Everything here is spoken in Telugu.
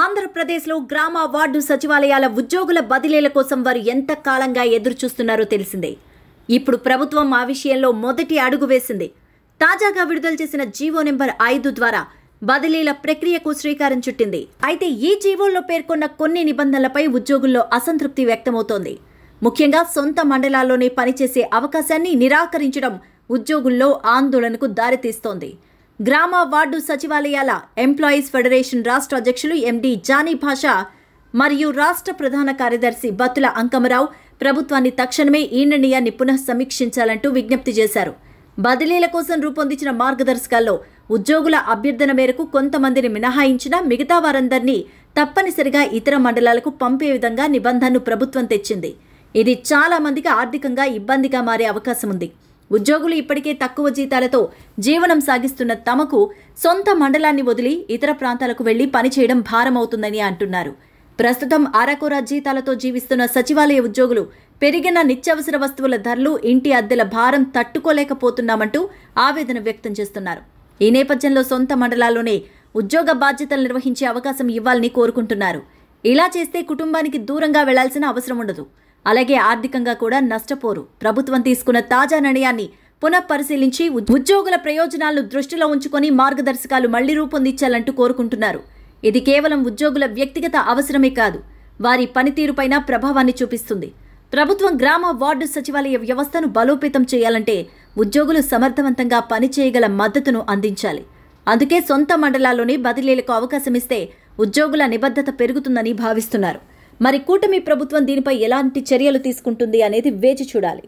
ఆంధ్రప్రదేశ్లో గ్రామ వార్డు సచివాలయాల ఉద్యోగుల బదిలీల కోసం వారు ఎంత కాలంగా ఎదురు చూస్తున్నారో తెలిసిందే. ఇప్పుడు ప్రభుత్వం ఆ విషయంలో మొదటి అడుగు వేసింది. తాజాగా విడుదల చేసిన జీవో నెంబర్ 5 ద్వారా బదిలీల ప్రక్రియకు శ్రీకారం చుట్టింది. అయితే ఈ జీవోల్లో పేర్కొన్న కొన్ని నిబంధనలపై ఉద్యోగుల్లో అసంతృప్తి వ్యక్తమవుతోంది. ముఖ్యంగా సొంత మండలాల్లోనే పనిచేసే అవకాశాన్ని నిరాకరించడం ఉద్యోగుల్లో ఆందోళనకు దారితీస్తోంది. గ్రామ వార్డు సచివాలయాల ఎంప్లాయీస్ ఫెడరేషన్ రాష్ట్ర అధ్యక్షులు ఎండి జానీ భాషా మరియు రాష్ట్ర ప్రధాన కార్యదర్శి బత్తుల అంకమరావు ప్రభుత్వాన్ని తక్షణమే ఈ నిర్ణయాన్ని పునః సమీక్షించాలంటూ విజ్ఞప్తి చేశారు. బదిలీల కోసం రూపొందించిన మార్గదర్శకాల్లో ఉద్యోగుల అభ్యర్థన మేరకు కొంతమందిని మినహాయించిన మిగతా వారందరినీ తప్పనిసరిగా ఇతర మండలాలకు పంపే విధంగా నిబంధనను ప్రభుత్వం తెచ్చింది. ఇది చాలా మందికి ఆర్థికంగా ఇబ్బందిగా మారే అవకాశం ఉంది. ఉద్యోగులు ఇప్పటికే తక్కువ జీతాలతో జీవనం సాగిస్తున్న తమకు సొంత మండలాన్ని వదిలి ఇతర ప్రాంతాలకు వెళ్లి పనిచేయడం భారమవుతుందని అంటున్నారు. ప్రస్తుతం అరకొర జీతాలతో జీవిస్తున్న సచివాలయ ఉద్యోగులు పెరిగిన నిత్యావసర వస్తువుల ధరలు, ఇంటి అద్దెల భారం తట్టుకోలేకపోతున్నామంటూ ఆవేదన వ్యక్తం చేస్తున్నారు. ఈ నేపథ్యంలో సొంత మండలాల్లోనే ఉద్యోగ బాధ్యతలు నిర్వహించే అవకాశం ఇవ్వాలని కోరుకుంటున్నారు. ఇలా చేస్తే కుటుంబానికి దూరంగా వెళ్లాల్సిన అవసరం ఉండదు. అలాగే ఆర్థికంగా కూడా నష్టపోరు. ప్రభుత్వం తీసుకున్న తాజా నిర్ణయాన్ని పునఃపరిశీలించి ఉద్యోగుల ప్రయోజనాలను దృష్టిలో ఉంచుకొని మార్గదర్శకాలు మళ్లీ రూపొందించాలంటూ కోరుకుంటున్నారు. ఇది కేవలం ఉద్యోగుల వ్యక్తిగత అవసరమే కాదు, వారి పనితీరుపైన ప్రభావాన్ని చూపిస్తుంది. ప్రభుత్వం గ్రామ వార్డు సచివాలయ వ్యవస్థను బలోపేతం చేయాలంటే ఉద్యోగులు సమర్థవంతంగా పనిచేయగల మద్దతును అందించాలి. అందుకే సొంత మండలాల్లోనే బదిలీలకు అవకాశం ఇస్తే ఉద్యోగుల నిబద్ధత పెరుగుతుందని భావిస్తున్నారు. మరి కూటమి ప్రభుత్వం దీనిపై ఎలాంటి చర్యలు తీసుకుంటుంది అనేది వేచి చూడాలి.